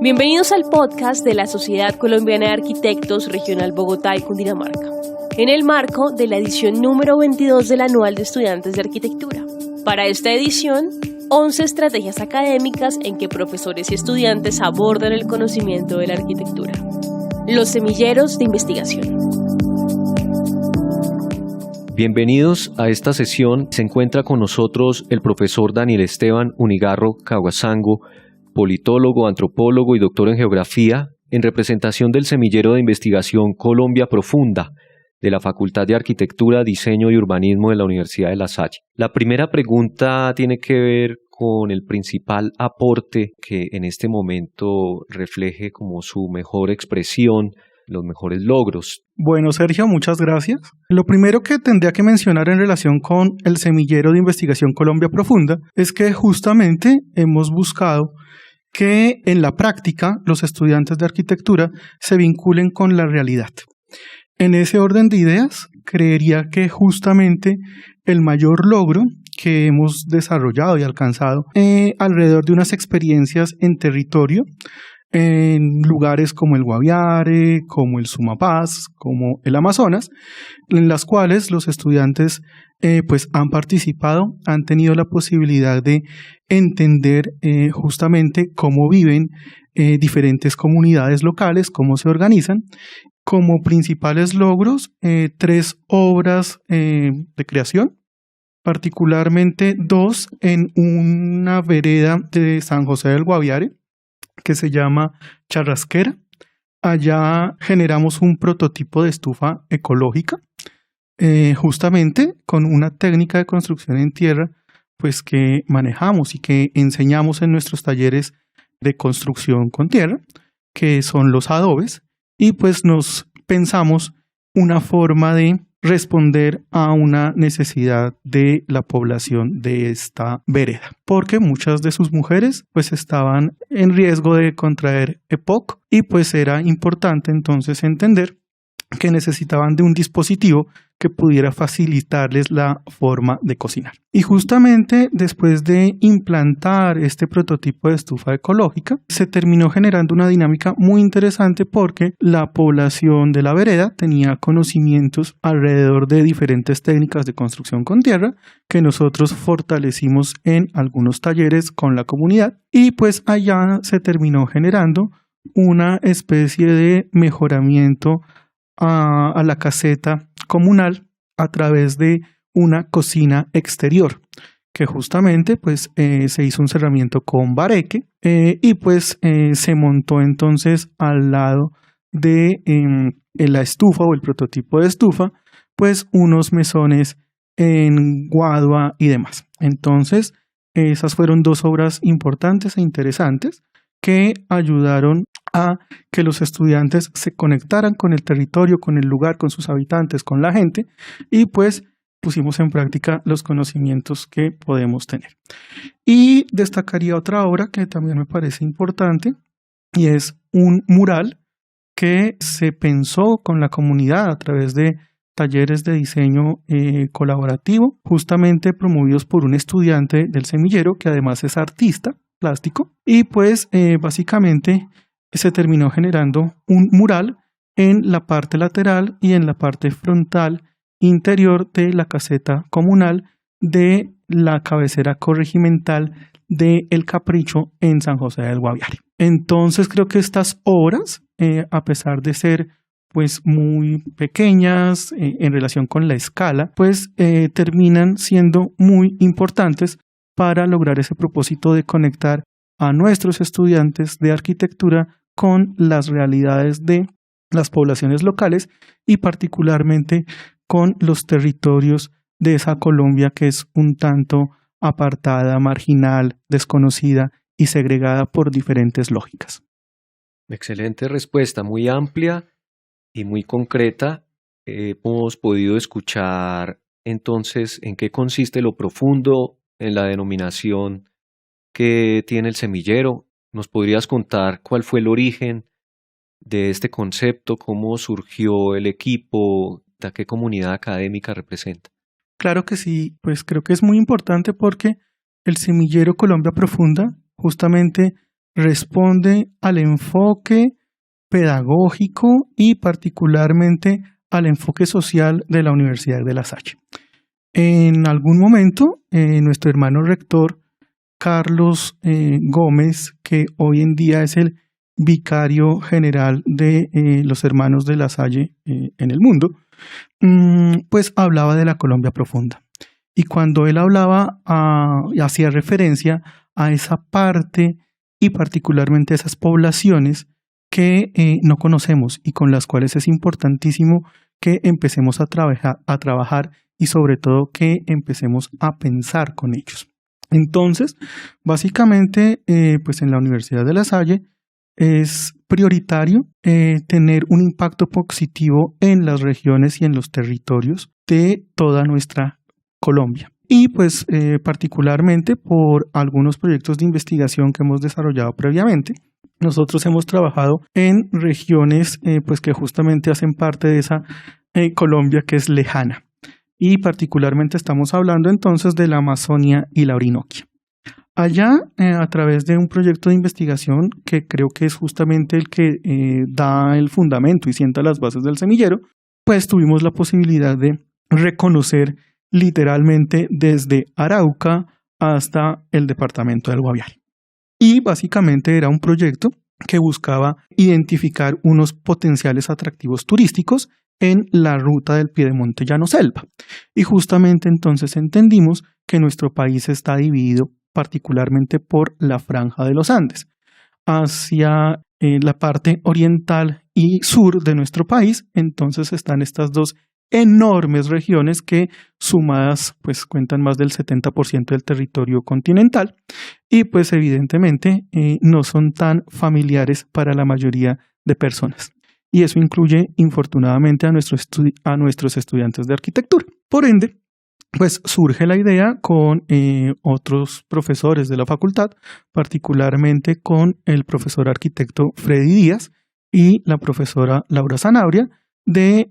Bienvenidos al podcast de la Sociedad Colombiana de Arquitectos Regional Bogotá y Cundinamarca, en el marco de la edición número 22 del Anual de Estudiantes de Arquitectura. Para esta edición, 11 estrategias académicas en que profesores y estudiantes abordan el conocimiento de la arquitectura. Los semilleros de investigación. Bienvenidos a esta sesión. Se encuentra con nosotros el profesor Daniel Esteban Unigarro Caguasango, politólogo, antropólogo y doctor en geografía, en representación del semillero de investigación Colombia Profunda, de la Facultad de Arquitectura, Diseño y Urbanismo de la Universidad de La Salle. La primera pregunta tiene que ver con el principal aporte que en este momento refleje como su mejor expresión, los mejores logros. Bueno, Sergio, muchas gracias. Lo primero que tendría que mencionar en relación con el semillero de investigación Colombia Profunda es que justamente hemos buscado que en la práctica los estudiantes de arquitectura se vinculen con la realidad. En ese orden de ideas, creería que justamente el mayor logro que hemos desarrollado y alcanzado alrededor de unas experiencias en territorio, en lugares como el Guaviare, como el Sumapaz, como el Amazonas, en las cuales los estudiantes han participado, han tenido la posibilidad de entender justamente cómo viven diferentes comunidades locales, cómo se organizan. Como principales logros, 3 obras de creación, particularmente 2 en una vereda de San José del Guaviare, que se llama Charrasquera. Allá generamos un prototipo de estufa ecológica, justamente con una técnica de construcción en tierra, pues que manejamos y que enseñamos en nuestros talleres de construcción con tierra, que son los adobes, y pues nos pensamos una forma de responder a una necesidad de la población de esta vereda, porque muchas de sus mujeres pues estaban en riesgo de contraer EPOC y pues era importante entonces entender que necesitaban de un dispositivo que pudiera facilitarles la forma de cocinar. Y justamente después de implantar este prototipo de estufa ecológica, se terminó generando una dinámica muy interesante porque la población de la vereda tenía conocimientos alrededor de diferentes técnicas de construcción con tierra que nosotros fortalecimos en algunos talleres con la comunidad y pues allá se terminó generando una especie de mejoramiento a la caseta comunal a través de una cocina exterior que justamente pues se hizo un cerramiento con bareque y pues se montó entonces al lado de la estufa o el prototipo de estufa pues unos mesones en guadua y demás. Entonces esas fueron 2 obras importantes e interesantes que ayudaron a que los estudiantes se conectaran con el territorio, con el lugar, con sus habitantes, con la gente, y pues pusimos en práctica los conocimientos que podemos tener. Y destacaría otra obra que también me parece importante, y es un mural que se pensó con la comunidad a través de talleres de diseño colaborativo, justamente promovidos por un estudiante del semillero que además es artista plástico, y pues básicamente se terminó generando un mural en la parte lateral y en la parte frontal interior de la caseta comunal de la cabecera corregimental de El Capricho en San José del Guaviare. Entonces creo que estas obras, a pesar de ser pues muy pequeñas en relación con la escala, pues terminan siendo muy importantes para lograr ese propósito de conectar a nuestros estudiantes de arquitectura con las realidades de las poblaciones locales y particularmente con los territorios de esa Colombia que es un tanto apartada, marginal, desconocida y segregada por diferentes lógicas. Excelente respuesta, muy amplia y muy concreta. Hemos podido escuchar entonces en qué consiste lo profundo en la denominación que tiene el semillero. ¿Nos podrías contar cuál fue el origen de este concepto, cómo surgió el equipo, a qué comunidad académica representa? Claro que sí, pues creo que es muy importante porque el semillero Colombia Profunda justamente responde al enfoque pedagógico y particularmente al enfoque social de la Universidad de La Salle. En algún momento, nuestro hermano rector, Carlos Gómez, que hoy en día es el vicario general de los hermanos de La Salle en el mundo, pues hablaba de la Colombia Profunda. Y cuando él hablaba, hacía referencia a esa parte y particularmente a esas poblaciones que no conocemos y con las cuales es importantísimo que empecemos a trabajar y sobre todo que empecemos a pensar con ellos. Entonces, básicamente, pues en la Universidad de La Salle es prioritario tener un impacto positivo en las regiones y en los territorios de toda nuestra Colombia. Y pues particularmente por algunos proyectos de investigación que hemos desarrollado previamente, nosotros hemos trabajado en regiones pues que justamente hacen parte de esa Colombia que es lejana. Y particularmente estamos hablando entonces de la Amazonia y la Orinoquia. Allá, a través de un proyecto de investigación que creo que es justamente el que da el fundamento y sienta las bases del semillero, pues tuvimos la posibilidad de reconocer literalmente desde Arauca hasta el departamento del Guaviare. Y básicamente era un proyecto que buscaba identificar unos potenciales atractivos turísticos en la ruta del Piedemonte Llano Selva. Y justamente entonces entendimos que nuestro país está dividido particularmente por la franja de los Andes. Hacia la parte oriental y sur de nuestro país, entonces están estas dos enormes regiones que sumadas pues cuentan más del 70% del territorio continental y pues evidentemente no son tan familiares para la mayoría de personas. Y eso incluye infortunadamente a nuestros estudiantes de arquitectura. Por ende, pues surge la idea con otros profesores de la facultad, particularmente con el profesor arquitecto Freddy Díaz y la profesora Laura Zanabria, de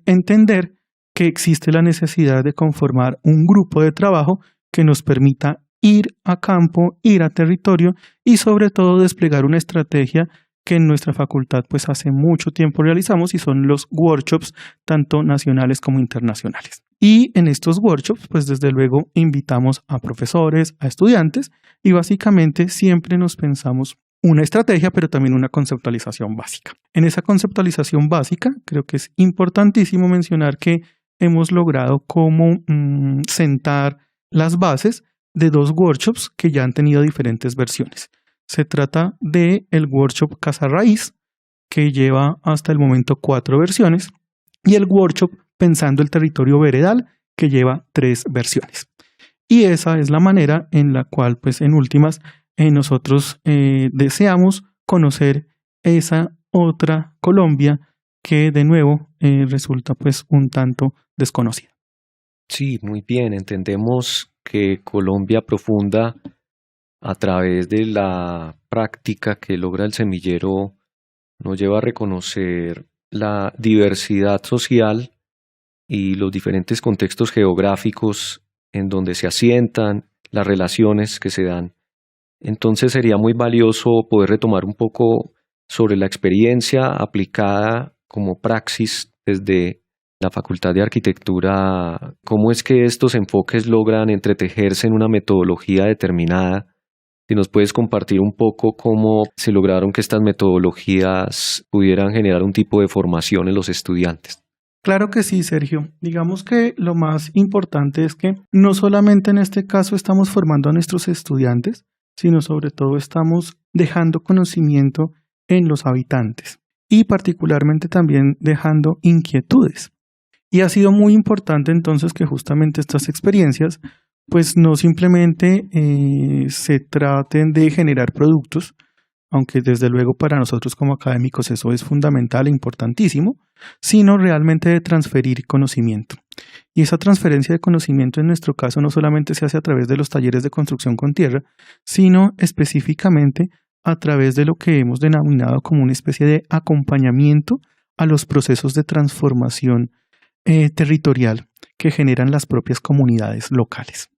entender que existe la necesidad de conformar un grupo de trabajo que nos permita ir a campo, ir a territorio y sobre todo desplegar una estrategia que en nuestra facultad pues hace mucho tiempo realizamos y son los workshops tanto nacionales como internacionales. Y en estos workshops pues desde luego invitamos a profesores, a estudiantes y básicamente siempre nos pensamos una estrategia, pero también una conceptualización básica. En esa conceptualización básica, creo que es importantísimo mencionar que hemos logrado como sentar las bases de dos workshops que ya han tenido diferentes versiones. Se trata del workshop Casa Raíz, que lleva hasta el momento 4 versiones, y el workshop Pensando el Territorio Veredal, que lleva 3 versiones. Y esa es la manera en la cual, pues en últimas, nosotros deseamos conocer esa otra Colombia que de nuevo resulta pues un tanto desconocida. Sí, muy bien. Entendemos que Colombia Profunda, a través de la práctica que logra el semillero, nos lleva a reconocer la diversidad social y los diferentes contextos geográficos en donde se asientan, las relaciones que se dan. Entonces sería muy valioso poder retomar un poco sobre la experiencia aplicada como praxis desde la Facultad de Arquitectura, cómo es que estos enfoques logran entretejerse en una metodología determinada. Si nos puedes compartir un poco cómo se lograron que estas metodologías pudieran generar un tipo de formación en los estudiantes. Claro que sí, Sergio. Digamos que lo más importante es que no solamente en este caso estamos formando a nuestros estudiantes, sino sobre todo estamos dejando conocimiento en los habitantes y particularmente también dejando inquietudes. Y ha sido muy importante entonces que justamente estas experiencias pues no simplemente se traten de generar productos, aunque desde luego para nosotros como académicos eso es fundamental e importantísimo, sino realmente de transferir conocimiento. Y esa transferencia de conocimiento en nuestro caso no solamente se hace a través de los talleres de construcción con tierra, sino específicamente a través de lo que hemos denominado como una especie de acompañamiento a los procesos de transformación territorial que generan las propias comunidades locales.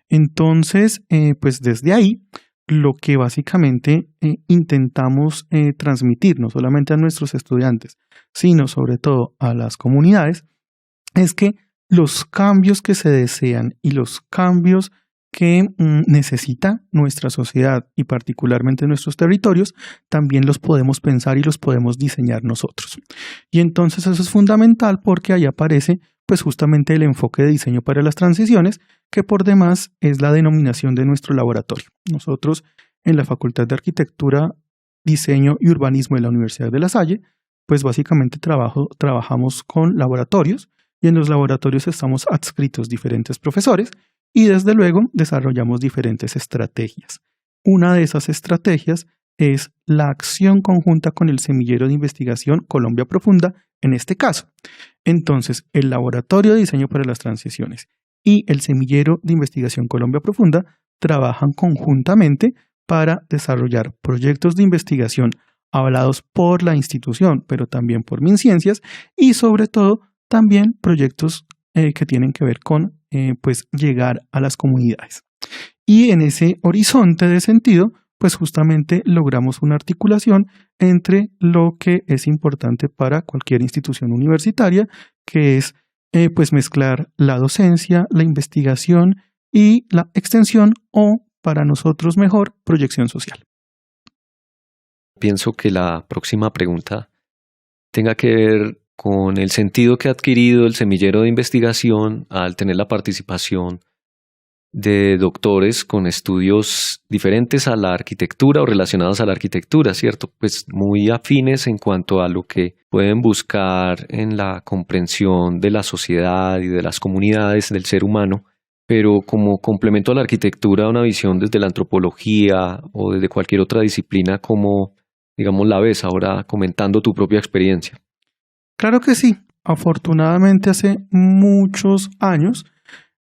Entonces, pues desde ahí, lo que básicamente intentamos transmitir, no solamente a nuestros estudiantes, sino sobre todo a las comunidades, es que los cambios que se desean y los cambios que necesita nuestra sociedad y particularmente nuestros territorios, también los podemos pensar y los podemos diseñar nosotros. Y entonces eso es fundamental porque ahí aparece pues justamente el enfoque de diseño para las transiciones, que por demás es la denominación de nuestro laboratorio. Nosotros en la Facultad de Arquitectura, Diseño y Urbanismo de la Universidad de La Salle, pues básicamente trabajamos con laboratorios y en los laboratorios estamos adscritos diferentes profesores y desde luego desarrollamos diferentes estrategias. Una de esas estrategias es la acción conjunta con el Semillero de Investigación Colombia Profunda, en este caso. Entonces, el Laboratorio de Diseño para las Transiciones y el Semillero de Investigación Colombia Profunda trabajan conjuntamente para desarrollar proyectos de investigación avalados por la institución, pero también por MinCiencias y sobre todo también proyectos que tienen que ver con pues llegar a las comunidades. Y en ese horizonte de sentido, pues justamente logramos una articulación entre lo que es importante para cualquier institución universitaria, que es pues mezclar la docencia, la investigación y la extensión o, para nosotros mejor, proyección social. Pienso que la próxima pregunta tenga que ver con el sentido que ha adquirido el semillero de investigación al tener la participación de doctores con estudios diferentes a la arquitectura o relacionados a la arquitectura, ¿cierto? Pues muy afines en cuanto a lo que pueden buscar en la comprensión de la sociedad y de las comunidades del ser humano, pero como complemento a la arquitectura, una visión desde la antropología o desde cualquier otra disciplina, como, digamos, la ves ahora comentando tu propia experiencia. Claro que sí. Afortunadamente hace muchos años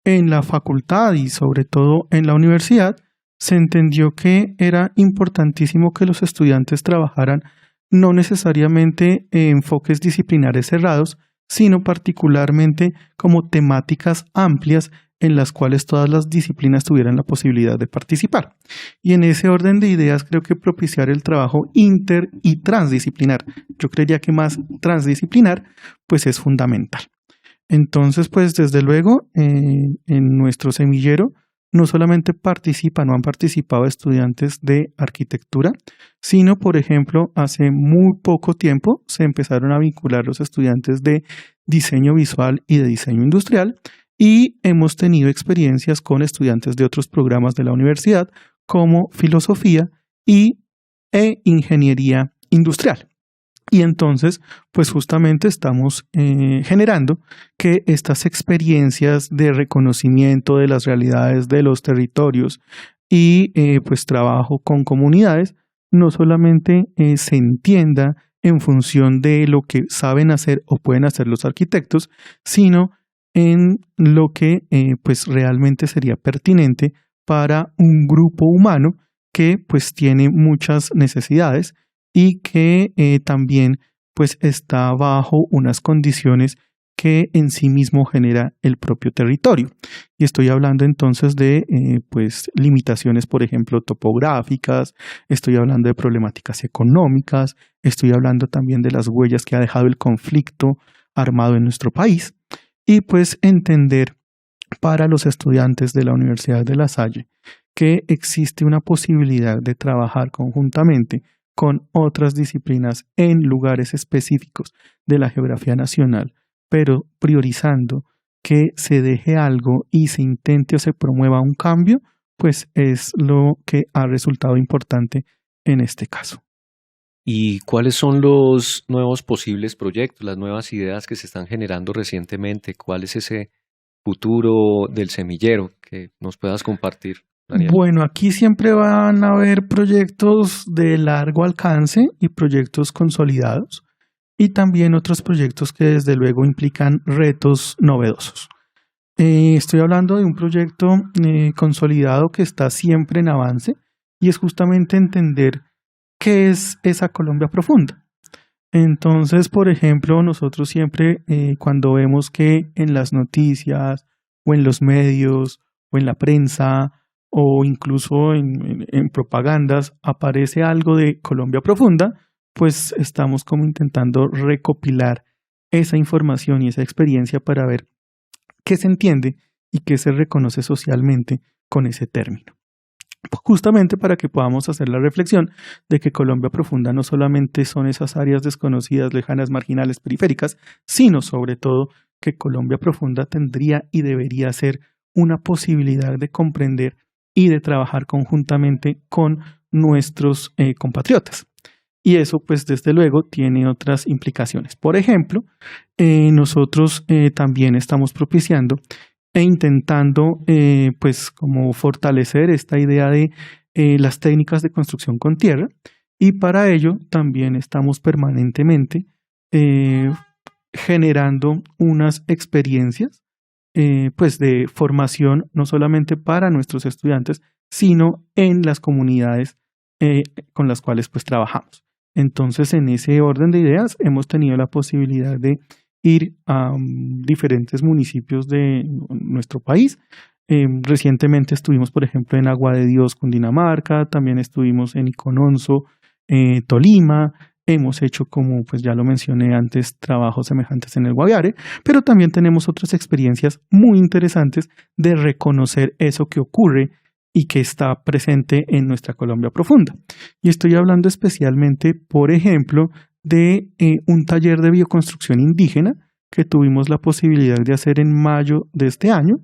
en la facultad y sobre todo en la universidad se entendió que era importantísimo que los estudiantes trabajaran no necesariamente enfoques disciplinares cerrados, sino particularmente como temáticas amplias en las cuales todas las disciplinas tuvieran la posibilidad de participar. Y en ese orden de ideas creo que propiciar el trabajo inter y transdisciplinar, yo creería que más transdisciplinar, pues es fundamental. Entonces, pues desde luego, en nuestro semillero no solamente han participado estudiantes de arquitectura, sino, por ejemplo, hace muy poco tiempo se empezaron a vincular los estudiantes de diseño visual y de diseño industrial, y hemos tenido experiencias con estudiantes de otros programas de la universidad, como filosofía e ingeniería industrial. Y entonces, pues justamente estamos generando que estas experiencias de reconocimiento de las realidades de los territorios y pues trabajo con comunidades no solamente se entienda en función de lo que saben hacer o pueden hacer los arquitectos, sino en lo que pues realmente sería pertinente para un grupo humano que pues tiene muchas necesidades y que también pues está bajo unas condiciones que en sí mismo genera el propio territorio. Y estoy hablando entonces de pues limitaciones, por ejemplo, topográficas, estoy hablando de problemáticas económicas, estoy hablando también de las huellas que ha dejado el conflicto armado en nuestro país. Y pues entender para los estudiantes de la Universidad de La Salle que existe una posibilidad de trabajar conjuntamente con otras disciplinas en lugares específicos de la geografía nacional, pero priorizando que se deje algo y se intente o se promueva un cambio, pues es lo que ha resultado importante en este caso. ¿Y cuáles son los nuevos posibles proyectos, las nuevas ideas que se están generando recientemente? ¿Cuál es ese futuro del semillero que nos puedas compartir, Daniel? Bueno, aquí siempre van a haber proyectos de largo alcance y proyectos consolidados y también otros proyectos que desde luego implican retos novedosos. Estoy hablando de un proyecto consolidado que está siempre en avance y es justamente entender qué es esa Colombia profunda. Entonces, por ejemplo, nosotros siempre cuando vemos que en las noticias o en los medios o en la prensa o incluso en propagandas aparece algo de Colombia Profunda, pues estamos como intentando recopilar esa información y esa experiencia para ver qué se entiende y qué se reconoce socialmente con ese término. Justamente para que podamos hacer la reflexión de que Colombia Profunda no solamente son esas áreas desconocidas, lejanas, marginales, periféricas, sino sobre todo que Colombia Profunda tendría y debería ser una posibilidad de comprender y de trabajar conjuntamente con nuestros compatriotas. Y eso, pues, desde luego, tiene otras implicaciones. Por ejemplo, nosotros también estamos propiciando e intentando, pues, como fortalecer esta idea de las técnicas de construcción con tierra. Y para ello también estamos permanentemente generando unas experiencias, pues, de formación, no solamente para nuestros estudiantes, sino en las comunidades con las cuales, pues, trabajamos. Entonces, en ese orden de ideas, hemos tenido la posibilidad de ir a diferentes municipios de nuestro país. Recientemente estuvimos, por ejemplo, en Agua de Dios, Cundinamarca, también estuvimos en Icononso, Tolima. Hemos hecho, como pues ya lo mencioné antes, trabajos semejantes en el Guaviare, pero también tenemos otras experiencias muy interesantes de reconocer eso que ocurre y que está presente en nuestra Colombia Profunda. Y estoy hablando especialmente, por ejemplo, de un taller de bioconstrucción indígena que tuvimos la posibilidad de hacer en mayo de este año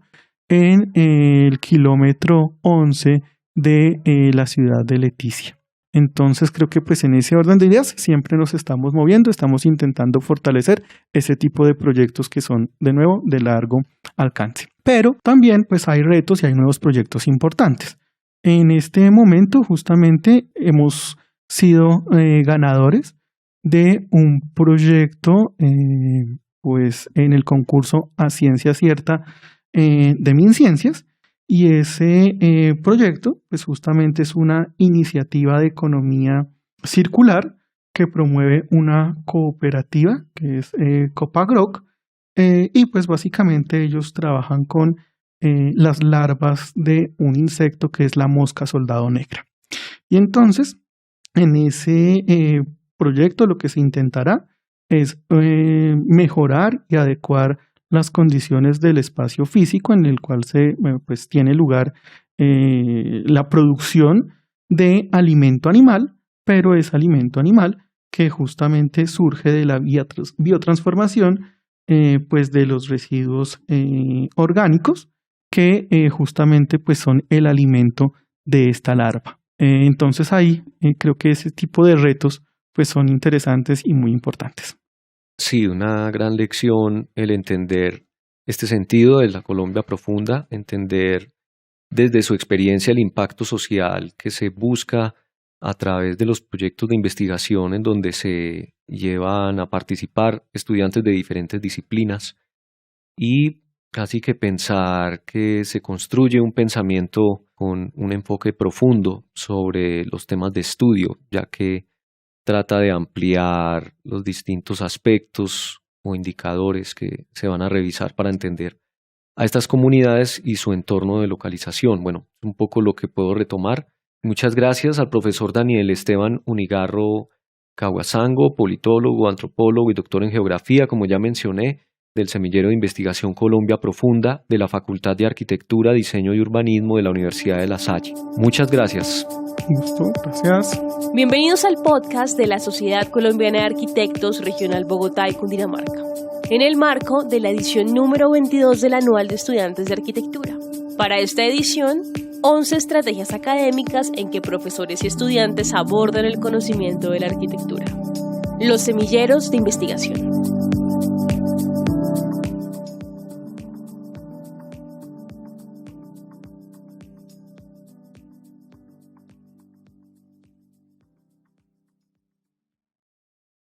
en el kilómetro 11 de la ciudad de Leticia. Entonces creo que pues en ese orden de ideas siempre nos estamos moviendo, estamos intentando fortalecer ese tipo de proyectos que son de nuevo de largo alcance. Pero también pues hay retos y hay nuevos proyectos importantes. En este momento justamente hemos sido ganadores de un proyecto pues en el concurso A Ciencia Cierta de MinCiencias. Y ese proyecto, pues justamente es una iniciativa de economía circular que promueve una cooperativa que es Copagroc, y pues básicamente ellos trabajan con las larvas de un insecto que es la mosca soldado negra. Y entonces, en ese proyecto lo que se intentará es mejorar y adecuar las condiciones del espacio físico en el cual pues tiene lugar la producción de alimento animal, pero es alimento animal que justamente surge de la biotransformación pues de los residuos orgánicos que justamente pues son el alimento de esta larva. Entonces ahí creo que ese tipo de retos pues son interesantes y muy importantes. Sí, una gran lección el entender este sentido de la Colombia Profunda, entender desde su experiencia el impacto social que se busca a través de los proyectos de investigación en donde se llevan a participar estudiantes de diferentes disciplinas y casi que pensar que se construye un pensamiento con un enfoque profundo sobre los temas de estudio, ya que trata de ampliar los distintos aspectos o indicadores que se van a revisar para entender a estas comunidades y su entorno de localización. Bueno, un poco lo que puedo retomar. Muchas gracias al profesor Daniel Esteban Unigarro Caguasango, politólogo, antropólogo y doctor en geografía, como ya mencioné, del Semillero de Investigación Colombia Profunda de la Facultad de Arquitectura, Diseño y Urbanismo de la Universidad de La Salle. Muchas gracias. Un gusto, gracias. Bienvenidos al podcast de la Sociedad Colombiana de Arquitectos Regional Bogotá y Cundinamarca, en el marco de la edición número 22 del Anual de Estudiantes de Arquitectura. Para esta edición, 11 estrategias académicas en que profesores y estudiantes abordan el conocimiento de la arquitectura. Los semilleros de investigación.